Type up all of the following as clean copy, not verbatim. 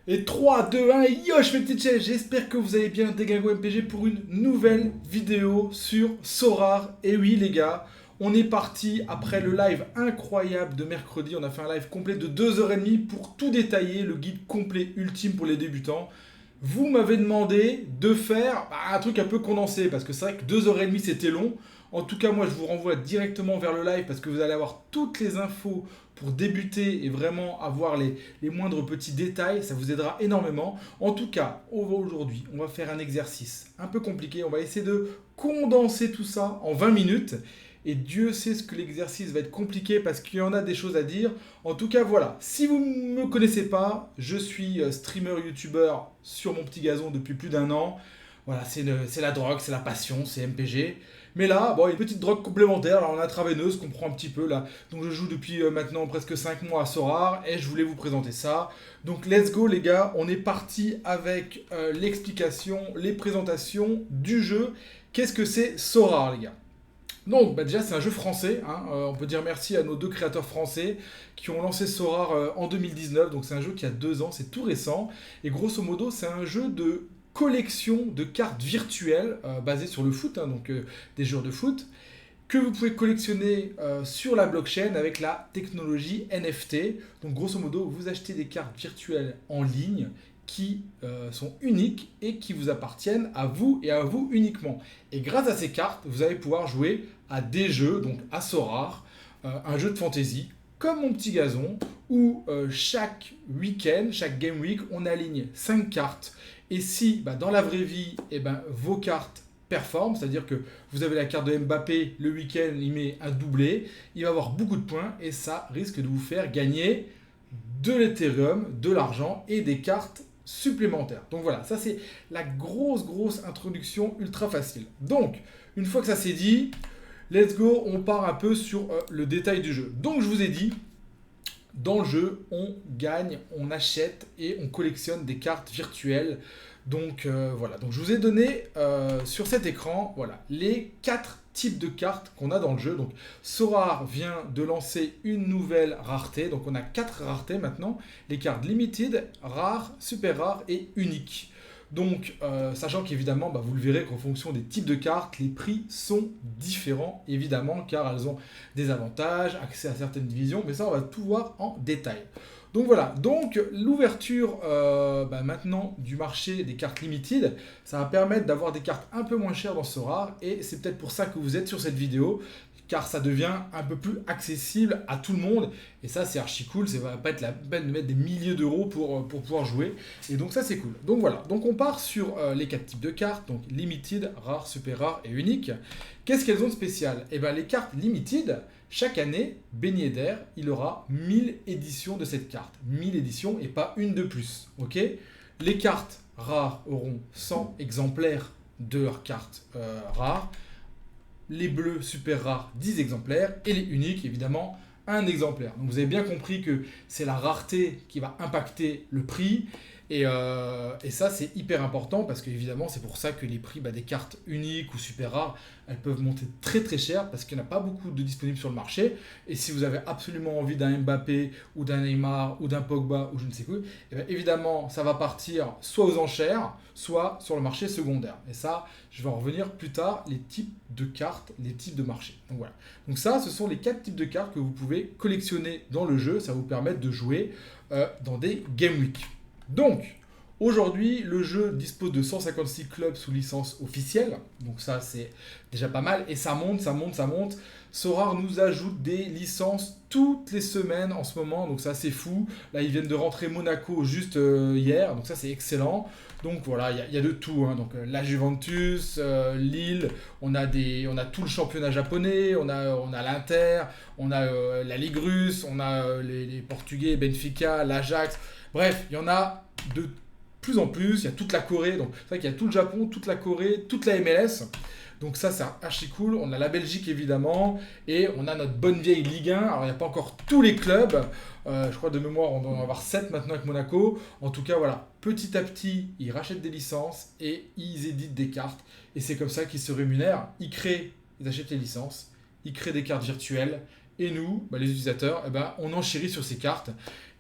Et 3, 2, 1, yo, je fais le petit challenge. J'espère que vous allez bien, Degago MPG, pour une nouvelle vidéo sur Sorare. Et oui, les gars, on est parti après le live incroyable de mercredi. On a fait un live complet de 2h30 pour tout détailler, le guide complet ultime pour les débutants. Vous m'avez demandé de faire un truc un peu condensé, parce que c'est vrai que 2h30 c'était long. En tout cas, moi je vous renvoie directement vers le live parce que vous allez avoir toutes les infos pour débuter et vraiment avoir les moindres petits détails. Ça vous aidera énormément. En tout cas, aujourd'hui, on va faire un exercice un peu compliqué. On va essayer de condenser tout ça en 20 minutes. Et Dieu sait ce que l'exercice va être compliqué parce qu'il y en a des choses à dire. En tout cas, voilà. Si vous ne me connaissez pas, je suis streamer, youtubeur sur mon petit gazon depuis plus d'un an. Voilà, c'est la drogue, c'est la passion, c'est MPG. Mais là, bon, une petite drogue complémentaire, alors on a intraveineuse qu'on prend un petit peu là. Donc je joue depuis maintenant presque 5 mois à Sorare et je voulais vous présenter ça. Donc let's go les gars, on est parti avec l'explication, les présentations du jeu. Qu'est-ce que c'est Sorare les gars? Donc déjà c'est un jeu français, hein. On peut dire merci à nos deux créateurs français qui ont lancé Sorare en 2019, donc c'est un jeu qui a 2 ans, c'est tout récent, et grosso modo c'est un jeu de collection de cartes virtuelles basées sur le foot, hein, donc des joueurs de foot, que vous pouvez collectionner sur la blockchain avec la technologie NFT. Donc grosso modo, vous achetez des cartes virtuelles en ligne qui sont uniques et qui vous appartiennent à vous et à vous uniquement. Et grâce à ces cartes, vous allez pouvoir jouer à des jeux, donc à Sorare, un jeu de fantasy, comme mon petit gazon, où chaque week-end, chaque game week, on aligne 5 cartes. Et si dans la vraie vie, vos cartes performent, c'est-à-dire que vous avez la carte de Mbappé, le week-end, il met un doublé, il va avoir beaucoup de points et ça risque de vous faire gagner de l'Ethereum, de l'argent et des cartes supplémentaires. Donc voilà, ça c'est la grosse introduction ultra facile. Donc, une fois que ça c'est dit, let's go, on part un peu sur le détail du jeu. Donc je vous ai dit, dans le jeu, on gagne, on achète et on collectionne des cartes virtuelles. Donc voilà, donc je vous ai donné sur cet écran voilà, les 4 types de cartes qu'on a dans le jeu. Donc Sorare vient de lancer une nouvelle rareté, donc on a 4 raretés maintenant, les cartes limited, rares, super rares et uniques. Donc, sachant qu'évidemment, vous le verrez qu'en fonction des types de cartes, les prix sont différents, évidemment, car elles ont des avantages, accès à certaines divisions, mais ça, on va tout voir en détail. Donc voilà, donc l'ouverture maintenant du marché des cartes limited, ça va permettre d'avoir des cartes un peu moins chères dans Sorare, et c'est peut-être pour ça que vous êtes sur cette vidéo, car ça devient un peu plus accessible à tout le monde. Et ça, c'est archi cool. Ça va pas être la peine de mettre des milliers d'euros pour pouvoir jouer. Et donc ça, c'est cool. Donc voilà. Donc on part sur les 4 types de cartes. Donc limited, rare, super rare et unique. Qu'est-ce qu'elles ont de spécial? Eh bien, les cartes limited, chaque année, Beignet Yedder, il aura 1000 éditions de cette carte. 1000 éditions et pas une de plus. Ok? Les cartes rares auront 100 exemplaires de leurs cartes rares. Les bleus super rares 10 exemplaires et les uniques évidemment 1 exemplaire. Donc vous avez bien compris que c'est la rareté qui va impacter le prix et ça c'est hyper important parce qu'évidemment c'est pour ça que les prix des cartes uniques ou super rares elles peuvent monter très cher parce qu'il n'y en a pas beaucoup de disponibles sur le marché et si vous avez absolument envie d'un Mbappé ou d'un Neymar ou d'un Pogba ou je ne sais quoi, évidemment ça va partir soit aux enchères soit sur le marché secondaire et ça je vais en revenir plus tard les types de cartes, les types de marchés. Donc voilà. Donc ça ce sont les 4 types de cartes que vous pouvez collectionner dans le jeu, ça va vous permettre de jouer dans des Game Week. Donc, aujourd'hui, le jeu dispose de 156 clubs sous licence officielle. Donc ça, c'est déjà pas mal. Et ça monte. Sorare nous ajoute des licences toutes les semaines en ce moment. Donc ça, c'est fou. Là, ils viennent de rentrer Monaco juste hier. Donc ça, c'est excellent. Donc voilà, il y a de tout, hein. Donc la Juventus, Lille, on a tout le championnat japonais, on a l'Inter, on a la Ligue russe, on a les Portugais, Benfica, l'Ajax. Bref, il y en a de plus en plus, il y a toute la Corée, donc c'est vrai qu'il y a tout le Japon, toute la Corée, toute la MLS. Donc ça, c'est archi cool. On a la Belgique évidemment et on a notre bonne vieille Ligue 1. Alors il n'y a pas encore tous les clubs. Je crois de mémoire, on doit en avoir 7 maintenant avec Monaco. En tout cas, voilà, petit à petit, ils rachètent des licences et ils éditent des cartes. Et c'est comme ça qu'ils se rémunèrent. Ils achètent les licences, ils créent des cartes virtuelles et nous, les utilisateurs, on enchérit sur ces cartes.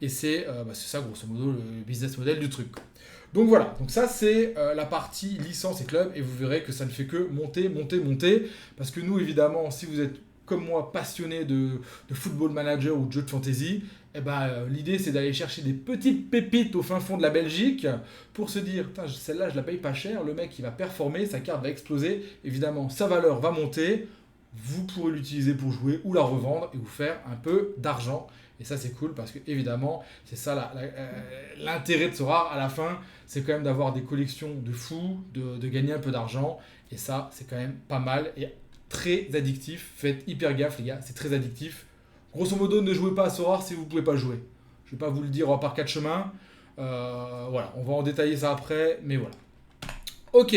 Et c'est ça, grosso modo, le business model du truc. Donc voilà, donc ça c'est la partie licence et club, et vous verrez que ça ne fait que monter, monter, monter, parce que nous, évidemment, si vous êtes comme moi passionné de football manager ou de jeux de fantasy, l'idée c'est d'aller chercher des petites pépites au fin fond de la Belgique pour se dire, celle-là je la paye pas cher, le mec il va performer, sa carte va exploser, évidemment sa valeur va monter, vous pourrez l'utiliser pour jouer ou la revendre et vous faire un peu d'argent. Et ça c'est cool parce que évidemment c'est ça l'intérêt de Sorare à la fin, c'est quand même d'avoir des collections de fous, de gagner un peu d'argent, et ça c'est quand même pas mal et très addictif. Faites hyper gaffe les gars, c'est très addictif. Grosso modo, ne jouez pas à Sorare si vous ne pouvez pas jouer. Je ne vais pas vous le dire par quatre chemins. Voilà, on va en détailler ça après, mais voilà. Ok.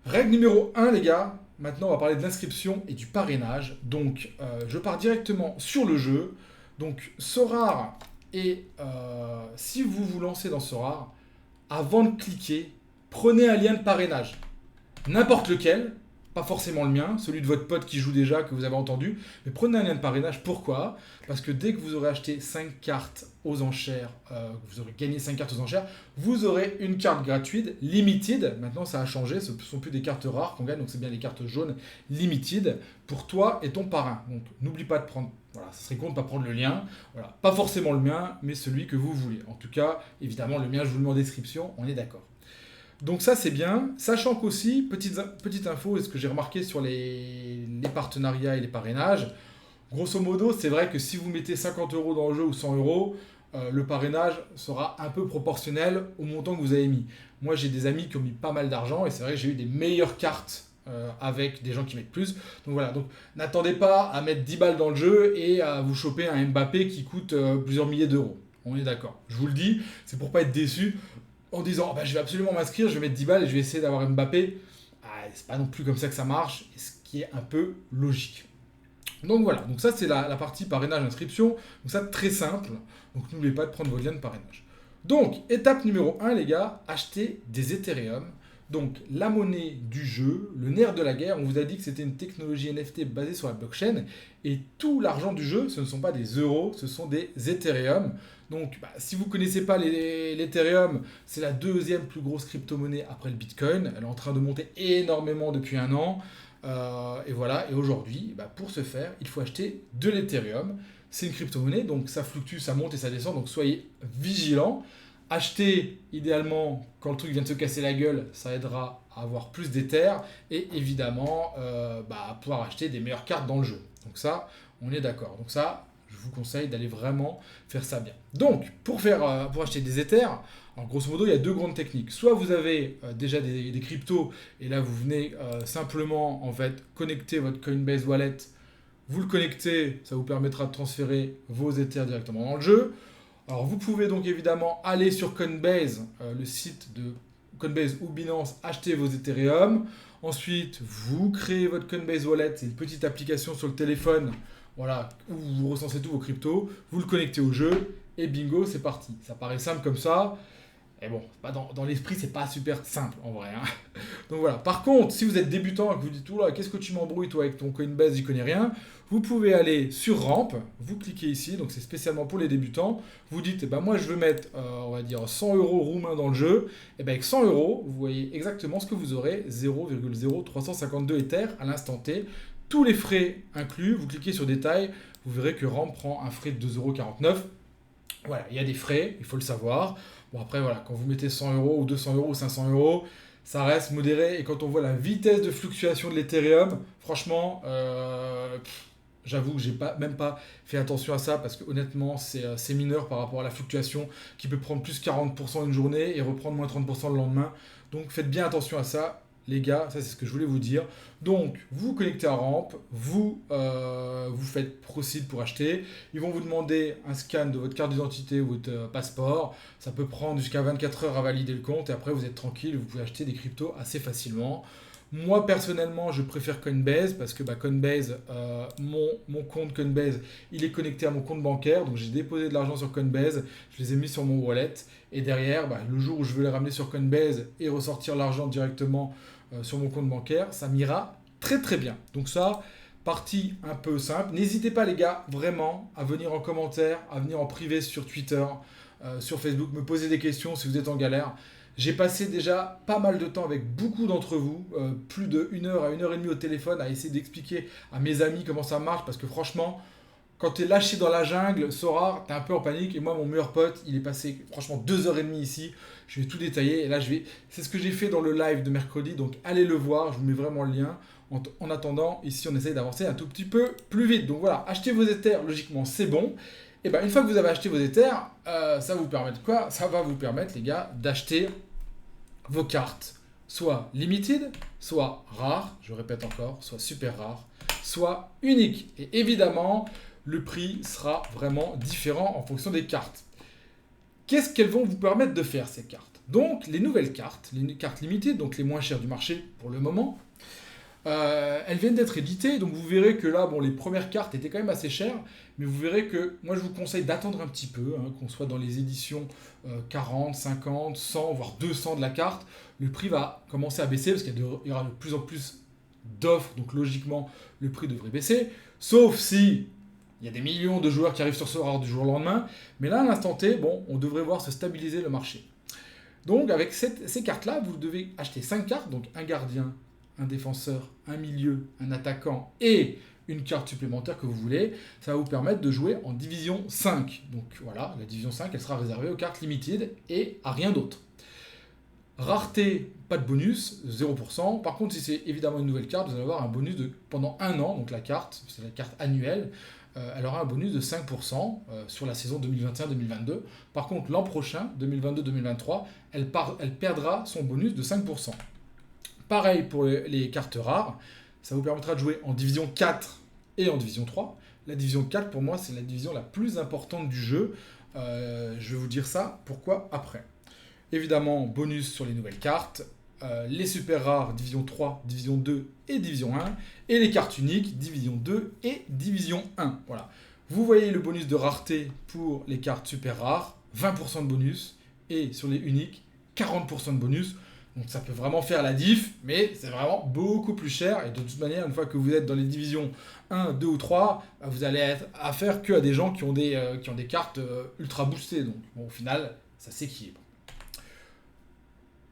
Règle numéro 1 les gars. Maintenant, on va parler de l'inscription et du parrainage. Donc, je pars directement sur le jeu. Donc, Sorare, et si vous vous lancez dans Sorare, avant de cliquer, prenez un lien de parrainage. N'importe lequel, pas forcément le mien, celui de votre pote qui joue déjà, que vous avez entendu, mais prenez un lien de parrainage. Pourquoi ? Parce que dès que vous aurez acheté 5 cartes aux enchères, vous aurez gagné 5 cartes aux enchères, vous aurez une carte gratuite, limited. Maintenant, ça a changé, ce ne sont plus des cartes rares qu'on gagne, donc c'est bien les cartes jaunes limited pour toi et ton parrain. Donc, n'oublie pas de prendre, voilà, ça serait con de ne pas prendre le lien. Voilà, pas forcément le mien, mais celui que vous voulez. En tout cas, évidemment, le mien, je vous le mets en description, on est d'accord. Donc ça c'est bien, sachant qu'aussi, petite info, et ce que j'ai remarqué sur les partenariats et les parrainages, grosso modo c'est vrai que si vous mettez 50 € dans le jeu ou 100 €, le parrainage sera un peu proportionnel au montant que vous avez mis. Moi j'ai des amis qui ont mis pas mal d'argent et c'est vrai que j'ai eu des meilleures cartes avec des gens qui mettent plus. Donc voilà, donc n'attendez pas à mettre 10 balles dans le jeu et à vous choper un Mbappé qui coûte plusieurs milliers d'euros. On est d'accord, je vous le dis, c'est pour pas être déçu en disant je vais absolument m'inscrire, je vais mettre 10 balles et je vais essayer d'avoir Mbappé. C'est pas non plus comme ça que ça marche, ce qui est un peu logique. Donc voilà, donc ça c'est la partie parrainage inscription, donc ça très simple, donc n'oubliez pas de prendre votre lien de parrainage. Donc étape numéro 1 les gars, achetez des Ethereum, donc la monnaie du jeu, le nerf de la guerre. On vous a dit que c'était une technologie NFT basée sur la blockchain, et tout l'argent du jeu, ce ne sont pas des euros, ce sont des Ethereum. Donc, si vous ne connaissez pas l'Ethereum, c'est la deuxième plus grosse crypto-monnaie après le Bitcoin. Elle est en train de monter énormément depuis un an. Et voilà, et aujourd'hui, pour ce faire, il faut acheter de l'Ethereum. C'est une crypto-monnaie, donc ça fluctue, ça monte et ça descend, donc soyez vigilants. Achetez idéalement quand le truc vient de se casser la gueule, ça aidera à avoir plus d'Ether et évidemment à pouvoir acheter des meilleures cartes dans le jeu. Donc ça, on est d'accord. Donc ça, je vous conseille d'aller vraiment faire ça bien. Donc, pour acheter des Ethers, alors grosso modo, il y a deux grandes techniques. Soit vous avez déjà des cryptos, et là, vous venez simplement en fait connecter votre Coinbase Wallet. Vous le connectez, ça vous permettra de transférer vos Ethers directement dans le jeu. Alors, vous pouvez donc évidemment aller sur Coinbase, le site de Coinbase ou Binance, acheter vos Ethereum. Ensuite, vous créez votre Coinbase Wallet, c'est une petite application sur le téléphone, voilà, où vous recensez tous vos cryptos, vous le connectez au jeu, et bingo, c'est parti. Ça paraît simple comme ça, et bon, dans l'esprit, c'est pas super simple en vrai. Hein. Donc voilà. Par contre, si vous êtes débutant et que vous dites, oula, qu'est-ce que tu m'embrouilles toi avec ton Coinbase, j'y connais rien, vous pouvez aller sur Ramp, vous cliquez ici, donc c'est spécialement pour les débutants, vous dites, moi je veux mettre, on va dire, 100 € roumains dans le jeu, et avec 100 €, vous voyez exactement ce que vous aurez, 0,0352 Ether à l'instant T, tous les frais inclus, vous cliquez sur détail, vous verrez que Ramp prend un frais de 2,49 €. Voilà, il y a des frais, il faut le savoir. Bon après voilà, quand vous mettez 100 € ou 200 € ou 500 €, ça reste modéré. Et quand on voit la vitesse de fluctuation de l'Ethereum, franchement, j'avoue que j'ai même pas fait attention à ça parce que honnêtement, c'est mineur par rapport à la fluctuation qui peut prendre plus 40% une journée et reprendre moins 30% le lendemain. Donc faites bien attention à ça. Les gars, ça c'est ce que je voulais vous dire. Donc, vous vous connectez à Ramp, vous faites Proceed pour acheter. Ils vont vous demander un scan de votre carte d'identité ou votre passeport. Ça peut prendre jusqu'à 24 heures à valider le compte et après vous êtes tranquille, vous pouvez acheter des cryptos assez facilement. Moi personnellement, je préfère Coinbase parce que Coinbase, mon compte Coinbase, il est connecté à mon compte bancaire. Donc j'ai déposé de l'argent sur Coinbase, je les ai mis sur mon wallet. Et derrière, le jour où je veux les ramener sur Coinbase et ressortir l'argent directement sur mon compte bancaire, ça m'ira très très bien. Donc ça, Partie un peu simple. N'hésitez pas les gars, vraiment, à venir en commentaire, à venir en privé sur Twitter, sur Facebook, me poser des questions si vous êtes en galère. J'ai passé déjà pas mal de temps avec beaucoup d'entre vous, plus de 1 heure à 1 heure et demie au téléphone, à essayer d'expliquer à mes amis comment ça marche, parce que franchement, quand tu es lâché dans la jungle, Sorare, tu es un peu en panique. Et moi, mon meilleur pote, il est passé franchement 2 heures et demie ici. Je vais tout détailler. Et là, c'est ce que j'ai fait dans le live de mercredi. Donc, allez le voir. Je vous mets vraiment le lien. En attendant, ici, on essaye d'avancer un tout petit peu plus vite. Donc voilà, achetez vos Ethers, logiquement, c'est bon. Et bien, une fois que vous avez acheté vos Ethers, ça vous permet de quoi? Ça va vous permettre, les gars, d'acheter vos cartes, soit limited, soit rares, je répète encore, soit super rares, soit uniques. Et évidemment, le prix sera vraiment différent en fonction des cartes. Qu'est-ce qu'elles vont vous permettre de faire, ces cartes? Donc, les nouvelles cartes, les cartes limitées, donc les moins chères du marché pour le moment, elles viennent d'être éditées, donc vous verrez que là, bon, les premières cartes étaient quand même assez chères, mais vous verrez que moi je vous conseille d'attendre un petit peu, qu'on soit dans les éditions 40, 50, 100, voire 200 de la carte. Le prix va commencer à baisser parce qu'il y aura de plus en plus d'offres, donc logiquement le prix devrait baisser, sauf si il y a des millions de joueurs qui arrivent sur ce rare du jour au lendemain, mais là à l'instant T, bon, on devrait voir se stabiliser le marché. Donc avec ces cartes-là, vous devez acheter 5 cartes, donc un gardien, un défenseur, un milieu, un attaquant et une carte supplémentaire que vous voulez. Ça va vous permettre de jouer en division 5. Donc voilà, la division 5, elle sera réservée aux cartes limited et à rien d'autre. Rareté, pas de bonus, 0%. Par contre, si c'est évidemment une nouvelle carte, vous allez avoir un bonus pendant 1 an. Donc la carte, c'est la carte annuelle, elle aura un bonus de 5% sur la saison 2021-2022. Par contre, l'an prochain, 2022-2023, elle perdra son bonus de 5%. Pareil pour les cartes rares, ça vous permettra de jouer en division 4 et en division 3. La division 4, pour moi, c'est la division la plus importante du jeu. Je vais vous dire ça, pourquoi après. Évidemment, bonus sur les nouvelles cartes, les super rares, division 3, division 2 et division 1, et les cartes uniques, division 2 et division 1. Voilà. Vous voyez le bonus de rareté pour les cartes super rares, 20% de bonus, et sur les uniques, 40% de bonus. Donc ça peut vraiment faire la diff, mais c'est vraiment beaucoup plus cher. Et de toute manière, une fois que vous êtes dans les divisions 1, 2 ou 3, vous allez être affaire qu'à des gens qui ont des cartes ultra boostées. Donc bon, au final, ça s'équilibre.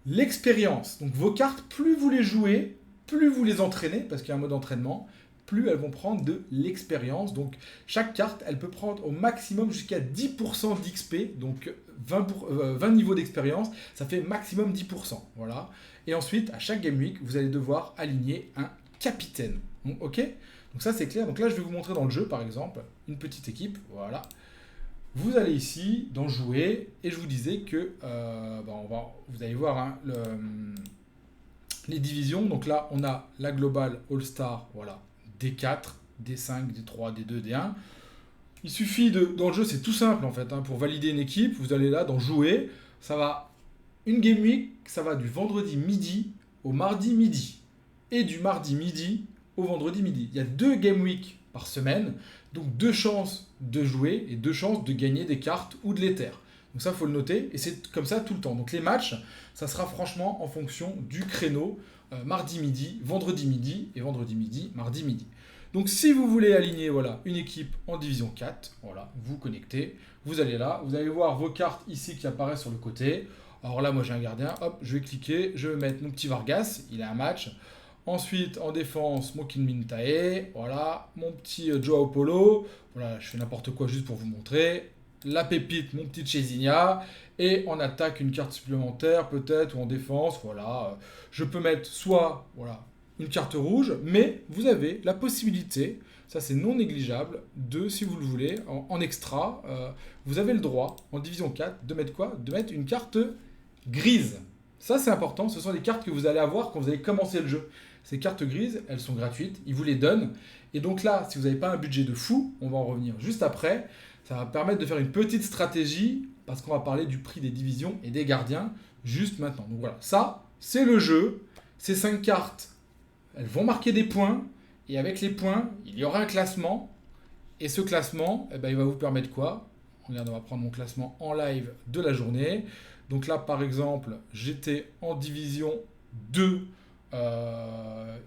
L'expérience. Donc vos cartes, plus vous les jouez, plus vous les entraînez, parce qu'il y a un mode entraînement, plus elles vont prendre de l'expérience. Donc chaque carte, elle peut prendre au maximum jusqu'à 10% d'XP, donc 20 niveaux d'expérience, ça fait maximum 10%. Voilà. Et ensuite, à chaque Game Week, vous allez devoir aligner un capitaine. Donc, ok? Donc ça, c'est clair. Donc là, je vais vous montrer dans le jeu, par exemple, une petite équipe. Voilà. Vous allez ici, dans jouer, et je vous disais que, vous allez voir hein, les divisions. Donc là, on a la Global All-Star, voilà. D4, D5, D3, D2, D1. Il suffit dans le jeu, c'est tout simple en fait. Hein, pour valider une équipe, vous allez là dans jouer. Ça va, une game week, ça va du vendredi midi au mardi midi. Et du mardi midi au vendredi midi. Il y a 2 game week par semaine. Donc 2 chances de jouer et 2 chances de gagner des cartes ou de l'éther. Donc ça, il faut le noter. Et c'est comme ça tout le temps. Donc les matchs, ça sera franchement en fonction du créneau. Mardi midi, vendredi midi et vendredi midi, mardi midi. Donc si vous voulez aligner voilà, une équipe en division 4, voilà, vous connectez, vous allez là, vous allez voir vos cartes ici qui apparaissent sur le côté. Alors là, moi j'ai un gardien, hop, je vais cliquer, je vais mettre mon petit Vargas, il a un match. Ensuite, en défense, mon Kinmin Tae, voilà, mon petit Joao Polo, voilà, je fais n'importe quoi juste pour vous montrer. La pépite, mon petit Chesinha, et en attaque une carte supplémentaire peut-être, ou en défense, voilà. Je peux mettre soit, voilà, une carte rouge, mais vous avez la possibilité, ça c'est non négligeable, de, si vous le voulez, en extra, vous avez le droit, en division 4, de mettre quoi? De mettre une carte grise. Ça c'est important, ce sont les cartes que vous allez avoir quand vous allez commencer le jeu. Ces cartes grises, elles sont gratuites, ils vous les donnent. Et donc là, si vous n'avez pas un budget de fou, on va en revenir juste après, ça va permettre de faire une petite stratégie, parce qu'on va parler du prix des divisions et des gardiens, juste maintenant. Donc voilà, ça, c'est le jeu. Ces 5 cartes, elles vont marquer des points, et avec les points, il y aura un classement, et ce classement, il va vous permettre quoi? Regarde, on va prendre mon classement en live de la journée. Donc là, par exemple, j'étais en division 2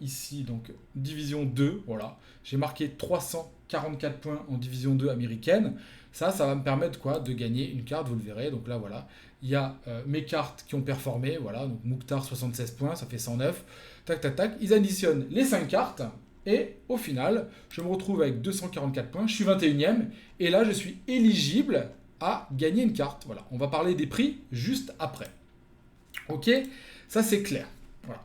ici, donc division 2, voilà. J'ai marqué 344 points en division 2 américaine. Ça va me permettre quoi de gagner une carte, vous le verrez. Donc là, voilà. Il y a mes cartes qui ont performé, voilà. Donc Mouktar, 76 points, ça fait 109. Tac, tac, tac. Ils additionnent les 5 cartes. Et au final, je me retrouve avec 244 points. Je suis 21e. Et là, je suis éligible à gagner une carte. Voilà. On va parler des prix juste après. Ok, ça c'est clair. Voilà.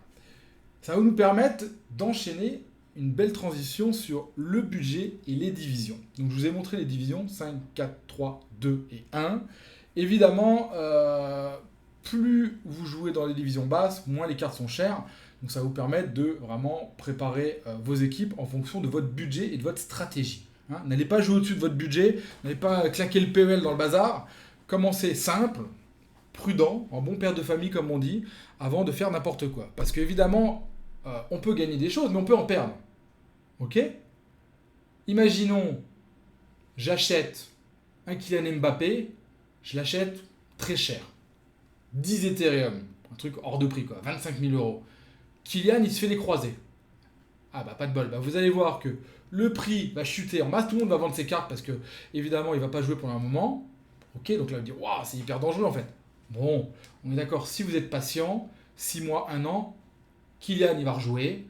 Ça va nous permettre d'enchaîner une belle transition sur le budget et les divisions. Donc je vous ai montré les divisions 5, 4, 3, 2 et 1. Évidemment, plus vous jouez dans les divisions basses, moins les cartes sont chères. Donc ça va vous permettre de vraiment préparer vos équipes en fonction de votre budget et de votre stratégie. Hein, n'allez pas jouer au-dessus de votre budget, n'allez pas claquer le PEL dans le bazar. Commencez simple, prudent, en bon père de famille comme on dit, avant de faire n'importe quoi. Parce qu'évidemment, on peut gagner des choses, mais on peut en perdre. Ok? Imaginons, j'achète un Kylian Mbappé, je l'achète très cher. 10 Ethereum, un truc hors de prix quoi, 25 000 euros. Kylian, il se fait les croisés. Ah bah pas de bol, bah, vous allez voir que le prix va chuter en masse, tout le monde va vendre ses cartes parce que évidemment il va pas jouer pendant un moment. Ok, donc là on va dire, waouh, c'est hyper dangereux en fait. Bon, on est d'accord, si vous êtes patient, 6 mois, 1 an, Kylian il va rejouer.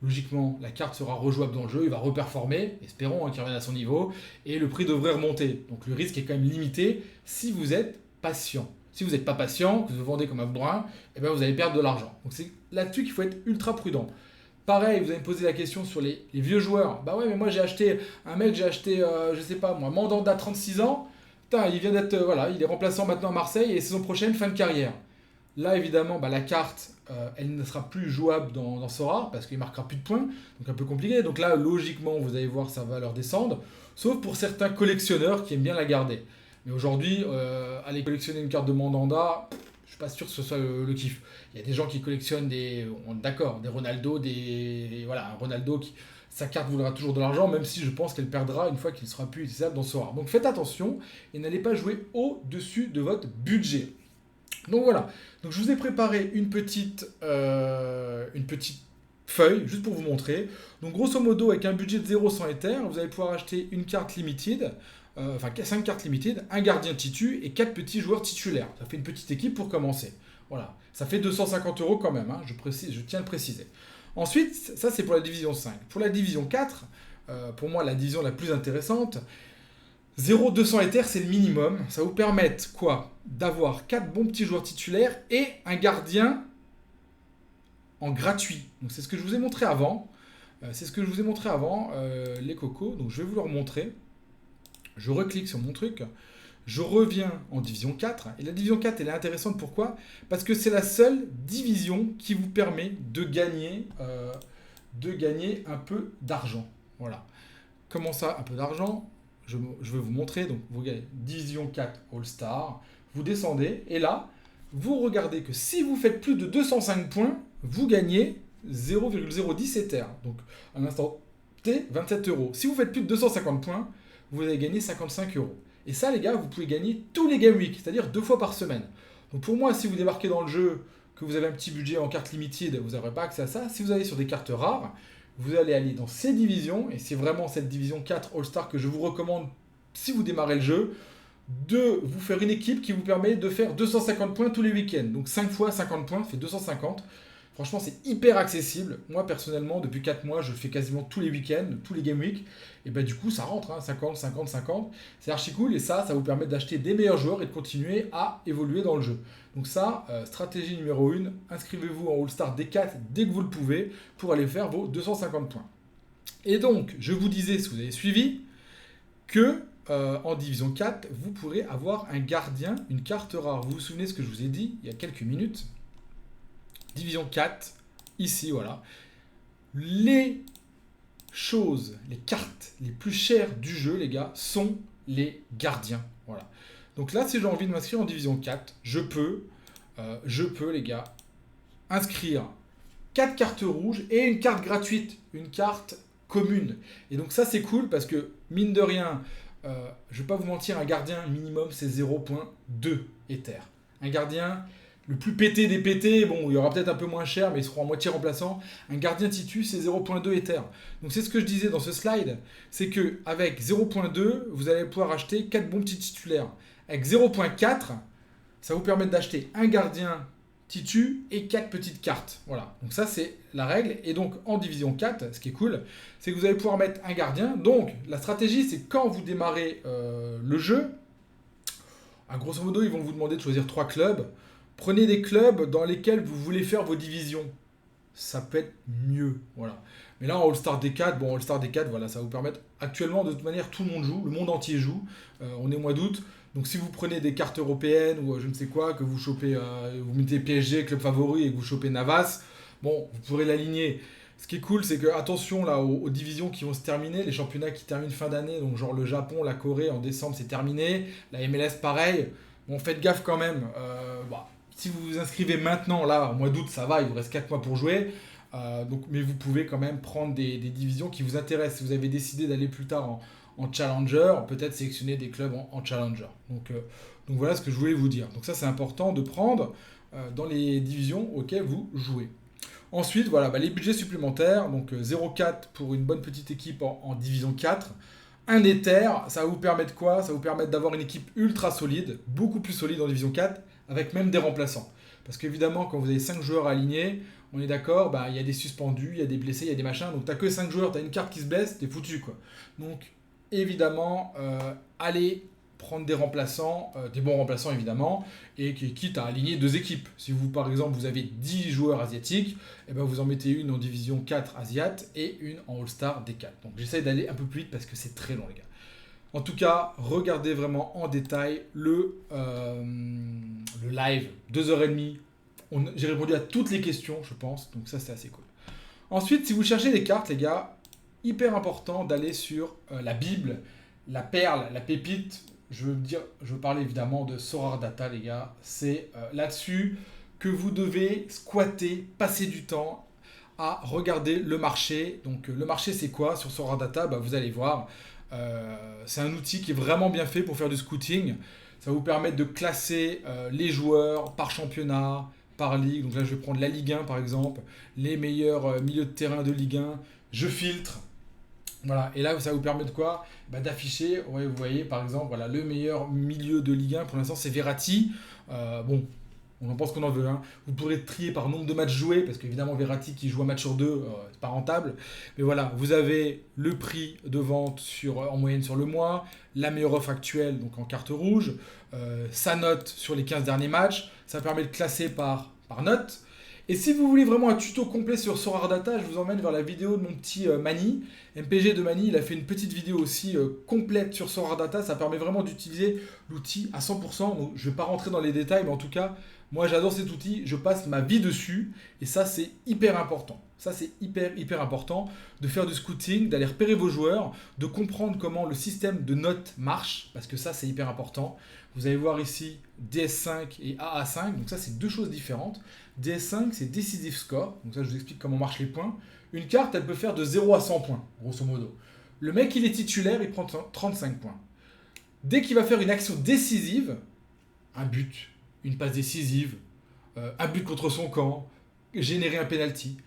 Logiquement, la carte sera rejouable dans le jeu, il va reperformer, espérons qu'il revienne à son niveau, et le prix devrait remonter. Donc le risque est quand même limité si vous êtes patient. Si vous n'êtes pas patient, que vous vendez comme un bourrin, eh ben vous allez perdre de l'argent. Donc c'est là-dessus qu'il faut être ultra prudent. Pareil, vous allez me poser la question sur les vieux joueurs. Bah ouais, mais moi j'ai acheté un mec, je sais pas moi, Mandanda, 36 ans. Putain, il vient d'être, voilà, il est remplaçant maintenant à Marseille et saison prochaine, fin de carrière. Là, évidemment, bah, la carte, elle ne sera plus jouable dans Sora parce qu'il ne marquera plus de points. Donc un peu compliqué. Donc là, logiquement, vous allez voir sa valeur descendre. Sauf pour certains collectionneurs qui aiment bien la garder. Mais aujourd'hui, aller collectionner une carte de Mandanda, je suis pas sûr que ce soit le kiff. Il y a des gens qui collectionnent d'accord, des Ronaldo, voilà, un Ronaldo qui, sa carte vaudra toujours de l'argent, même si je pense qu'elle perdra une fois qu'il sera plus utilisable dans Sora. Donc faites attention et n'allez pas jouer au-dessus de votre budget. Donc voilà, donc je vous ai préparé une petite feuille, juste pour vous montrer. Donc grosso modo, avec un budget de 0,100 Ether, vous allez pouvoir acheter une carte limited, enfin 5 cartes limited, un gardien titu et 4 petits joueurs titulaires. Ça fait une petite équipe pour commencer. Voilà, ça fait 250 € quand même, hein, je tiens à le préciser. Ensuite, ça c'est pour la division 5. Pour la division 4, pour moi la division la plus intéressante, 0,200 Ether, c'est le minimum. Ça va vous permettre quoi? D'avoir 4 bons petits joueurs titulaires et un gardien en gratuit. Donc c'est ce que je vous ai montré avant. Les cocos. Donc je vais vous le remontrer. Je reclique sur mon truc. Je reviens en division 4. Et la division 4, elle est intéressante. Pourquoi? Parce que c'est la seule division qui vous permet de gagner un peu d'argent. Voilà. Comment ça, un peu d'argent? Je vais vous montrer. Donc, vous regardez Division 4 All-Star. Vous descendez. Et là, vous regardez que si vous faites plus de 205 points, vous gagnez 0,010 Ether. Donc, à l'instant T, 27 €. Si vous faites plus de 250 points, vous allez gagner 55 €. Et ça, les gars, vous pouvez gagner tous les Game Week, c'est-à-dire 2 fois par semaine. Donc, pour moi, si vous débarquez dans le jeu, que vous avez un petit budget en carte limited, vous n'aurez pas accès à ça. Si vous allez sur des cartes rares, vous allez aller dans ces divisions, et c'est vraiment cette division 4 All-Star que je vous recommande si vous démarrez le jeu, de vous faire une équipe qui vous permet de faire 250 points tous les week-ends. Donc 5 fois 50 points, ça fait 250. Franchement, c'est hyper accessible. Moi, personnellement, depuis 4 mois, je le fais quasiment tous les week-ends, tous les Game Week. Et bah du coup, ça rentre, hein, 50, 50, 50. C'est archi cool et ça vous permet d'acheter des meilleurs joueurs et de continuer à évoluer dans le jeu. Donc ça, stratégie numéro 1, inscrivez-vous en All-Star D4 dès que vous le pouvez pour aller faire vos 250 points. Et donc, je vous disais, si vous avez suivi, que en division 4, vous pourrez avoir un gardien, une carte rare. Vous vous souvenez ce que je vous ai dit il y a quelques minutes? Division 4, ici, voilà. Les choses, les cartes les plus chères du jeu, les gars, sont les gardiens. Voilà. Donc là, si j'ai envie de m'inscrire en division 4, je peux, les gars, inscrire 4 cartes rouges et une carte gratuite, une carte commune. Et donc ça, c'est cool parce que, mine de rien, je ne vais pas vous mentir, un gardien minimum, c'est 0,2 Ether. Un gardien, le plus pété des pétés, bon, il y aura peut-être un peu moins cher, mais ils seront à moitié remplaçants. Un gardien titu, c'est 0.2 Ether. Donc c'est ce que je disais dans ce slide, c'est que avec 0.2, vous allez pouvoir acheter 4 bons petits titulaires. Avec 0.4, ça vous permet d'acheter un gardien titu et 4 petites cartes. Voilà, donc ça c'est la règle. Et donc en division 4, ce qui est cool, c'est que vous allez pouvoir mettre un gardien. Donc la stratégie, c'est quand vous démarrez le jeu, à grosso modo, ils vont vous demander de choisir 3 clubs. Prenez des clubs dans lesquels vous voulez faire vos divisions. Ça peut être mieux. Voilà. Mais là, en All-Star D4, bon, All-Star D4, voilà, ça va vous permettre. Actuellement, de toute manière, tout le monde joue, le monde entier joue. On est au mois d'août. Donc, si vous prenez des cartes européennes ou je ne sais quoi, que vous chopez, vous mettez PSG, club favori, et que vous chopez Navas, bon, vous pourrez l'aligner. Ce qui est cool, c'est que, attention là, aux divisions qui vont se terminer, les championnats qui terminent fin d'année, donc genre le Japon, la Corée, en décembre, c'est terminé. La MLS, pareil. Bon, faites gaffe quand même. Bah, si vous vous inscrivez maintenant, là, au mois d'août, ça va, il vous reste 4 mois pour jouer. Donc, mais vous pouvez quand même prendre des divisions qui vous intéressent. Si vous avez décidé d'aller plus tard en Challenger, peut-être sélectionner des clubs en Challenger. Donc voilà ce que je voulais vous dire. Donc ça, c'est important de prendre dans les divisions auxquelles vous jouez. Ensuite, voilà, bah, les budgets supplémentaires. Donc 0,4 pour une bonne petite équipe en division 4. Un Ether, ça va vous permettre quoi? Ça va vous permettre d'avoir une équipe ultra solide, beaucoup plus solide en division 4, avec même des remplaçants. Parce qu'évidemment, quand vous avez 5 joueurs alignés, on est d'accord, bah, y a des suspendus, il y a des blessés, il y a des machins. Donc t'as que 5 joueurs, t'as une carte qui se blesse, t'es foutu quoi. Donc évidemment, allez prendre des remplaçants, des bons remplaçants évidemment, et quitte à aligner 2 équipes. Si vous par exemple vous avez 10 joueurs asiatiques, et ben vous en mettez une en division 4 Asiat et une en All-Star D4. Donc j'essaie d'aller un peu plus vite parce que c'est très long les gars. En tout cas, regardez vraiment en détail le live, 2h30. J'ai répondu à toutes les questions, je pense, donc ça c'est assez cool. Ensuite, si vous cherchez des cartes, les gars, hyper important d'aller sur la Bible, la perle, la pépite. Je veux parler évidemment de Sorare Data, les gars. C'est là-dessus que vous devez squatter, passer du temps à regarder le marché. Donc le marché, c'est quoi sur Sorare Data? Bah, vous allez voir. C'est un outil qui est vraiment bien fait pour faire du scouting. Ça va vous permettre de classer les joueurs par championnat, par ligue. Donc là, je vais prendre la Ligue 1 par exemple, les meilleurs milieux de terrain de Ligue 1. Je filtre. Voilà, et là, ça va vous permet de quoi? Bah, d'afficher, ouais, vous voyez, par exemple, voilà, le meilleur milieu de Ligue 1, pour l'instant, c'est Verratti. Bon, on en pense qu'on en veut. Hein. Vous pourrez trier par nombre de matchs joués, parce qu'évidemment, Verratti qui joue un match sur 2, c'est pas rentable. Mais voilà, vous avez le prix de vente en moyenne sur le mois, la meilleure offre actuelle, donc en carte rouge, sa note sur les 15 derniers matchs. Ça permet de classer par note. Et si vous voulez vraiment un tuto complet sur Sorare Data, je vous emmène vers la vidéo de mon petit Mani. MPG de Mani, il a fait une petite vidéo aussi complète sur Sorare Data. Ça permet vraiment d'utiliser l'outil à 100%. Donc, je ne vais pas rentrer dans les détails, mais en tout cas, moi j'adore cet outil. Je passe ma vie dessus. Et ça, c'est hyper important. Ça, c'est hyper important de faire du scouting, d'aller repérer vos joueurs, de comprendre comment le système de notes marche. Parce que ça, c'est hyper important. Vous allez voir ici DS5 et AA5. Donc ça, c'est 2 choses différentes. DS5, c'est Decisive Score. Donc ça, je vous explique comment marchent les points. Une carte, elle peut faire de 0 à 100 points, grosso modo. Le mec, il est titulaire, il prend 35 points. Dès qu'il va faire une action décisive, un but, une passe décisive, un but contre son camp, générer un penalty,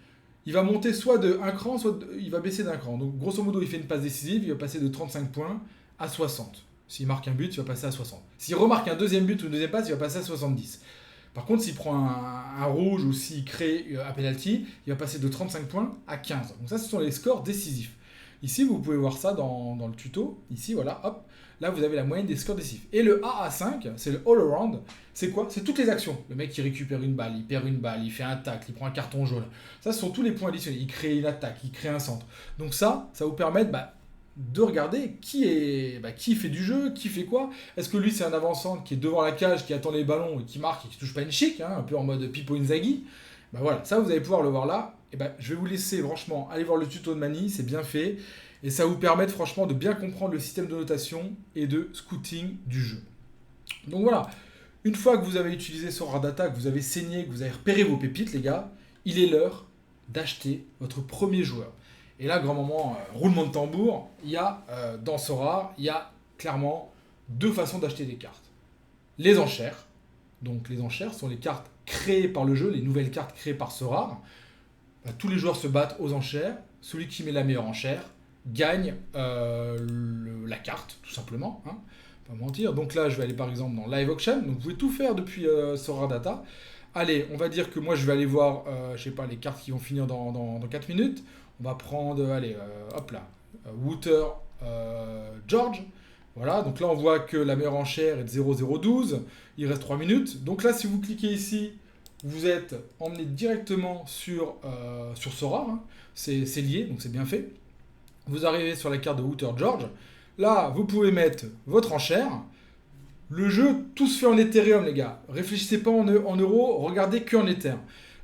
il va monter soit de 1 cran, soit il va baisser d'un cran. Donc grosso modo, il fait une passe décisive, il va passer de 35 points à 60. S'il marque un but, il va passer à 60. S'il remarque un deuxième but ou une deuxième passe, il va passer à 70. Par contre, s'il prend un rouge ou s'il crée un penalty, il va passer de 35 points à 15. Donc ça, ce sont les scores décisifs. Ici, vous pouvez voir ça dans le tuto. Ici, voilà, hop. Là, vous avez la moyenne des scores décisifs. Et le AA5, c'est le all-around. C'est quoi? C'est toutes les actions. Le mec, il récupère une balle, il perd une balle, il fait un tacle, il prend un carton jaune. Ça, ce sont tous les points additionnels. Il crée une attaque, il crée un centre. Donc ça vous permet de regarder qui fait du jeu, qui fait quoi. Est-ce que lui c'est un avant-centre qui est devant la cage, qui attend les ballons et qui marque et qui touche pas une chic, hein, un peu en mode Pippo Inzaghi. Voilà, ça vous allez pouvoir le voir là. Et je vais vous laisser franchement aller voir le tuto de Mani, c'est bien fait. Et ça va vous permettre franchement de bien comprendre le système de notation et de scouting du jeu. Donc voilà, une fois que vous avez utilisé Sorare Data, que vous avez saigné, que vous avez repéré vos pépites les gars, il est l'heure d'acheter votre premier joueur. Et là, grand moment, roulement de tambour, il y a dans Sorare, il y a clairement 2 façons d'acheter des cartes. Les enchères, Donc les enchères sont les cartes créées par le jeu, les nouvelles cartes créées par Sorare. Tous les joueurs se battent aux enchères. Celui qui met la meilleure enchère gagne la carte, tout simplement. Hein, pas mentir. Donc là, je vais aller par exemple dans Live Auction. Donc vous pouvez tout faire depuis Sorare Data. Allez, on va dire que moi je vais aller voir, je sais pas, les cartes qui vont finir dans 4 minutes. On va prendre, allez, hop là, Wouter George. Voilà, donc là on voit que la meilleure enchère est de 0,012. Il reste 3 minutes. Donc là, si vous cliquez ici, vous êtes emmené directement sur Sorare. Hein. C'est lié, donc c'est bien fait. Vous arrivez sur la carte de Wouter George. Là, vous pouvez mettre votre enchère. Le jeu, tout se fait en Ethereum, les gars. Réfléchissez pas en euros, regardez que en Ether.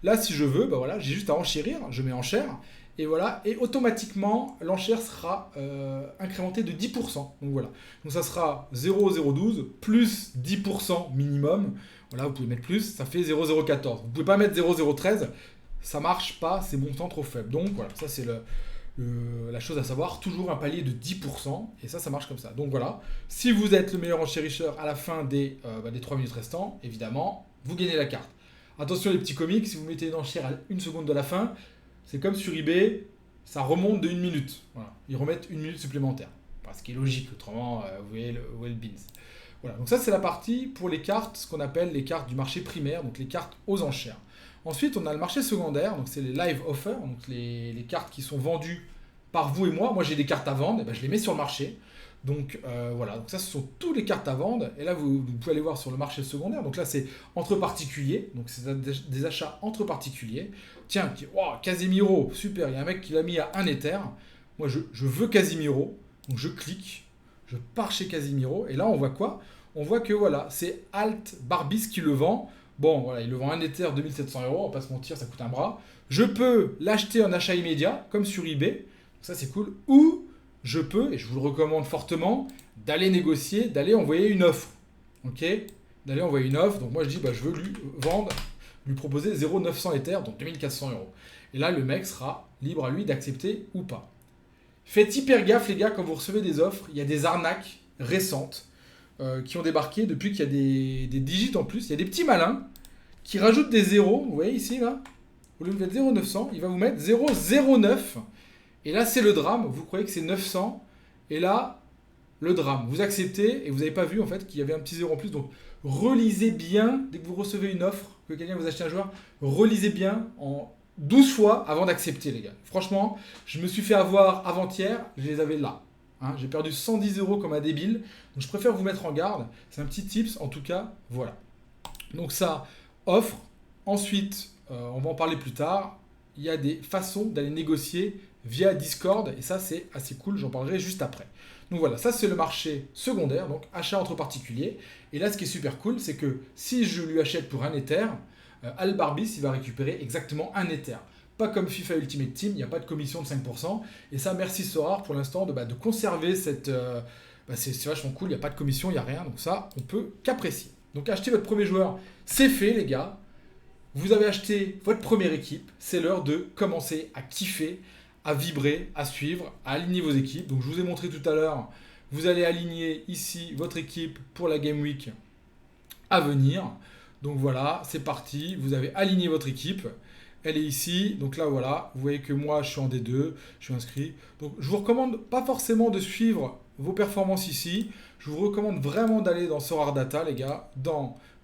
Là, si je veux, bah voilà, j'ai juste à enchérir, je mets enchère, et voilà, et automatiquement, l'enchère sera incrémentée de 10%. Donc voilà, donc ça sera 0,012 plus 10% minimum. Voilà, vous pouvez mettre plus, ça fait 0,014. Vous pouvez pas mettre 0,013, ça marche pas, c'est montant trop faible. Donc voilà, ça c'est la chose à savoir, toujours un palier de 10%, et ça marche comme ça. Donc voilà, si vous êtes le meilleur enchérisseur à la fin des 3 minutes restantes, évidemment, vous gagnez la carte. Attention les petits comiques, si vous mettez une enchère à 1 seconde de la fin, c'est comme sur eBay, ça remonte de 1 minute. Voilà. Ils remettent 1 minute supplémentaire. Enfin, ce qui est logique, autrement, vous voyez le beans. Voilà, donc ça c'est la partie pour les cartes, ce qu'on appelle les cartes du marché primaire, donc les cartes aux enchères. Ensuite, on a le marché secondaire, donc c'est les live offers, donc les cartes qui sont vendues par vous et moi. Moi, j'ai des cartes à vendre, et ben, je les mets sur le marché. Donc voilà, donc ça, ce sont toutes les cartes à vendre. Et là, vous pouvez aller voir sur le marché secondaire. Donc là, c'est entre particuliers, donc c'est des achats entre particuliers. Tiens, wow, Casemiro, super, il y a un mec qui l'a mis à 1 Ether. Moi, je veux Casemiro, donc je clique, je pars chez Casemiro, et là, on voit quoi? On voit que voilà, c'est Alt Barbis qui le vend. Bon, voilà, il le vend 1 Ether 2700 €, on va pas se mentir, ça coûte un bras. Je peux l'acheter en achat immédiat, comme sur eBay, ça c'est cool. Ou je peux, et je vous le recommande fortement, d'aller négocier, d'aller envoyer une offre. Ok? D'aller envoyer une offre. Donc moi je dis, je veux lui vendre, lui proposer 0,900 Ether, donc 2400 €. Et là, le mec sera libre à lui d'accepter ou pas. Faites hyper gaffe, les gars, quand vous recevez des offres, il y a des arnaques récentes qui ont débarqué depuis qu'il y a des digits en plus. Il y a des petits malins qui rajoutent des zéros. Vous voyez ici, là, au lieu de mettre 0,900, il va vous mettre 0,09. Et là, c'est le drame. Vous croyez que c'est 900. Et là, le drame. Vous acceptez et vous n'avez pas vu en fait qu'il y avait un petit zéro en plus. Donc, relisez bien, dès que vous recevez une offre, que quelqu'un vous achète un joueur, relisez bien en 12 fois avant d'accepter, les gars. Franchement, je me suis fait avoir avant-hier, je les avais là. Hein, j'ai perdu 110 € comme un débile. Donc je préfère vous mettre en garde. C'est un petit tips, en tout cas, voilà. Donc ça, offre. Ensuite, on va en parler plus tard. Il y a des façons d'aller négocier via Discord. Et ça, c'est assez cool. J'en parlerai juste après. Donc voilà, ça c'est le marché secondaire, donc achat entre particuliers. Et là, ce qui est super cool, c'est que si je lui achète pour 1 Ether, Albarbis, il va récupérer exactement 1 Ether. Pas comme FIFA Ultimate Team, il n'y a pas de commission de 5%. Et ça, merci Sorare pour l'instant de conserver cette... c'est vachement cool, il n'y a pas de commission, il n'y a rien. Donc ça, on peut qu'apprécier. Donc acheter votre premier joueur, c'est fait les gars. Vous avez acheté votre première équipe. C'est l'heure de commencer à kiffer, à vibrer, à suivre, à aligner vos équipes. Donc je vous ai montré tout à l'heure, vous allez aligner ici votre équipe pour la Game Week à venir. Donc voilà, c'est parti. Vous avez aligné votre équipe. Elle est ici, donc là voilà, vous voyez que moi je suis en D2, je suis inscrit. Donc je vous recommande pas forcément de suivre vos performances ici, je vous recommande vraiment d'aller dans Sorare Data les gars,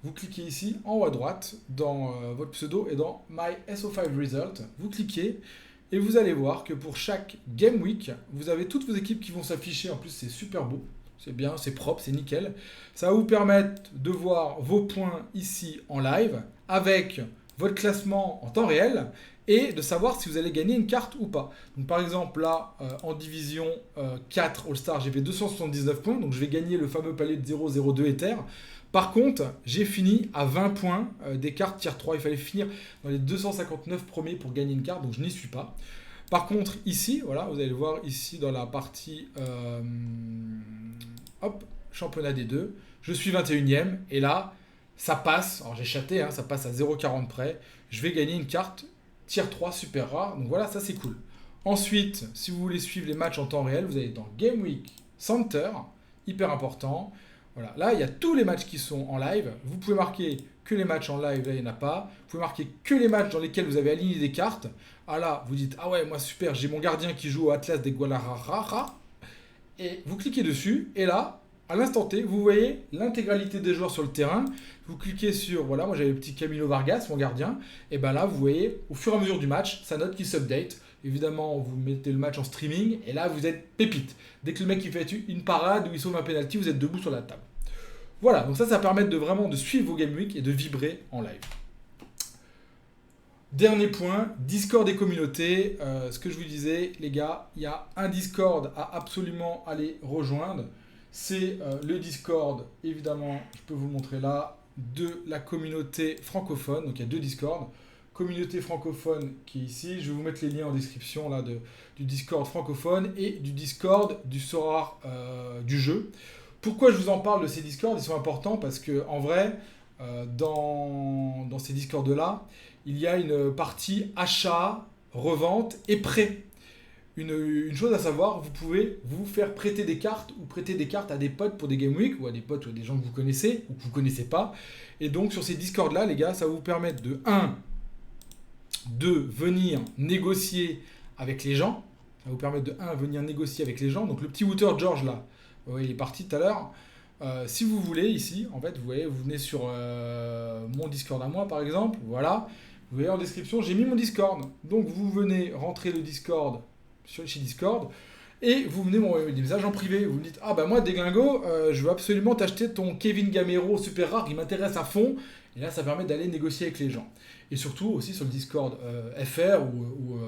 vous cliquez ici en haut à droite, dans votre pseudo et dans My SO5 Result, vous cliquez et vous allez voir que pour chaque Game Week, vous avez toutes vos équipes qui vont s'afficher, en plus c'est super beau. C'est bien, c'est propre, c'est nickel. Ça va vous permettre de voir vos points ici en live avec votre classement en temps réel et de savoir si vous allez gagner une carte ou pas. Donc par exemple là, en division 4 All-Star, j'ai fait 279 points, donc je vais gagner le fameux palier de 0,02 Ether. Par contre, j'ai fini à 20 points des cartes tier 3. Il fallait finir dans les 259 premiers pour gagner une carte, donc je n'y suis pas. Par contre, ici, voilà, vous allez le voir ici dans la partie championnat des deux, je suis 21e et là, ça passe, alors j'ai chaté, ça passe à 0,40 près, je vais gagner une carte tier 3 super rare, donc voilà, ça c'est cool. Ensuite, si vous voulez suivre les matchs en temps réel, vous allez dans Game Week Center, hyper important. Voilà, là il y a tous les matchs qui sont en live, vous pouvez marquer que les matchs en live, là il n'y en a pas. Vous pouvez marquer que les matchs dans lesquels vous avez aligné des cartes. Ah là, vous dites, ah ouais, moi super, j'ai mon gardien qui joue au Atlas des Guadalajara. Et vous cliquez dessus, et là, à l'instant T, vous voyez l'intégralité des joueurs sur le terrain. Vous cliquez sur, voilà, moi j'avais le petit Camilo Vargas, mon gardien. Et ben là, vous voyez, au fur et à mesure du match, sa note qui s'update. Évidemment, vous mettez le match en streaming, et là, vous êtes pépite. Dès que le mec il fait une parade ou il sauve un penalty, vous êtes debout sur la table. Voilà, donc ça permet de vraiment de suivre vos Game Week et de vibrer en live. Dernier point, Discord et communauté. Ce que je vous disais, les gars, il y a un Discord à absolument aller rejoindre. C'est le Discord, évidemment, je peux vous le montrer là, de la communauté francophone. Donc il y a 2 Discords. Communauté francophone qui est ici. Je vais vous mettre les liens en description là, du Discord francophone et du Discord du Sorare du jeu. Pourquoi je vous en parle de ces Discords? Ils sont importants parce que en vrai, dans ces Discords-là, il y a une partie achat, revente et prêt. Une chose à savoir, vous pouvez vous faire prêter des cartes ou prêter des cartes à des potes pour des Game Week ou à des potes ou à des gens que vous connaissez ou que vous ne connaissez pas. Et donc sur ces Discords-là, les gars, ça va vous permettre de venir négocier avec les gens. Ça va vous permettre de venir négocier avec les gens. Donc le petit Wouter George là, ouais, il est parti tout à l'heure. Si vous voulez ici, en fait, vous voyez, vous venez sur mon Discord à moi par exemple. Voilà, vous voyez en description, j'ai mis mon Discord. Donc vous venez rentrer le Discord chez Discord et vous venez m'envoyer des messages en privé. Vous me dites, ah bah moi Deglingo, je veux absolument t'acheter ton Kevin Gamero super rare, il m'intéresse à fond. Et là, ça permet d'aller négocier avec les gens. Et surtout aussi sur le Discord FR ou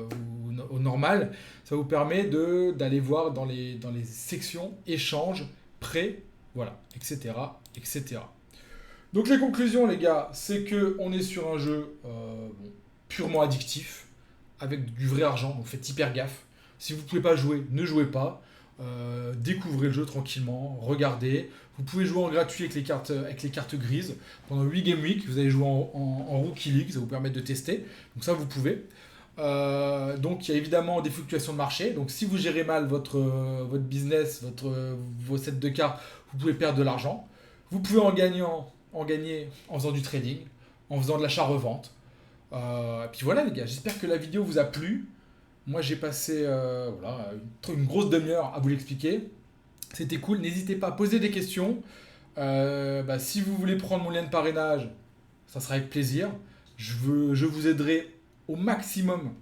au normal, ça vous permet d'aller voir dans les sections échanges, prêts, voilà, etc., etc. Donc les conclusions, les gars, c'est que on est sur un jeu purement addictif, avec du vrai argent, donc faites hyper gaffe. Si vous ne pouvez pas jouer, ne jouez pas. Découvrez le jeu tranquillement, regardez. Vous pouvez jouer en gratuit avec les cartes grises. Pendant 8 Game Week, vous allez jouer en Rookie League, ça vous permet de tester. Donc ça, vous pouvez. Donc il y a évidemment des fluctuations de marché. Donc si vous gérez mal votre business, vos sets de cartes, vous pouvez perdre de l'argent. Vous pouvez en gagner en faisant du trading, en faisant de l'achat-revente. Et puis voilà les gars, j'espère que la vidéo vous a plu. Moi j'ai passé une grosse demi-heure à vous l'expliquer. C'était cool, n'hésitez pas à poser des questions. Si vous voulez prendre mon lien de parrainage, ça sera avec plaisir. Je vous aiderai au maximum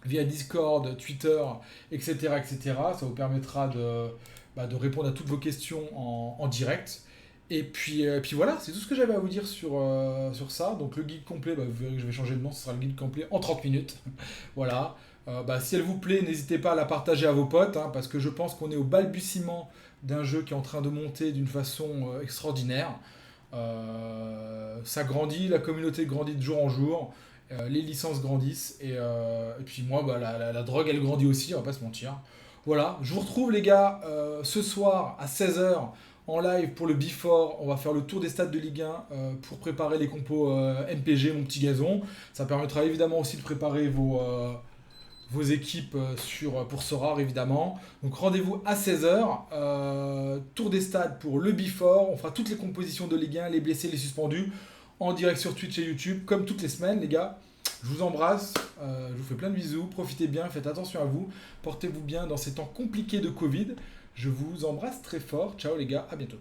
via Discord, Twitter, etc. etc. Ça vous permettra de répondre à toutes vos questions en direct. Et puis voilà, c'est tout ce que j'avais à vous dire sur ça. Donc le guide complet, vous verrez que je vais changer de nom, ce sera le guide complet en 30 minutes. Voilà. Si elle vous plaît, n'hésitez pas à la partager à vos potes, hein, parce que je pense qu'on est au balbutiement d'un jeu qui est en train de monter d'une façon extraordinaire. Ça grandit, la communauté grandit de jour en jour, les licences grandissent, et puis moi, la drogue, elle grandit aussi, on va pas se mentir. Voilà, je vous retrouve les gars ce soir à 16h en live pour le Before. On va faire le tour des stades de Ligue 1 pour préparer les compos MPG, mon petit gazon. Ça permettra évidemment aussi de préparer vos équipes pour Sorare évidemment. Donc rendez-vous à 16h, tour des stades pour le Before. On fera toutes les compositions de Ligue 1, les blessés, les suspendus, en direct sur Twitch et YouTube, comme toutes les semaines les gars. Je vous embrasse, je vous fais plein de bisous, profitez bien, faites attention à vous, portez-vous bien dans ces temps compliqués de Covid. Je vous embrasse très fort, ciao les gars, à bientôt.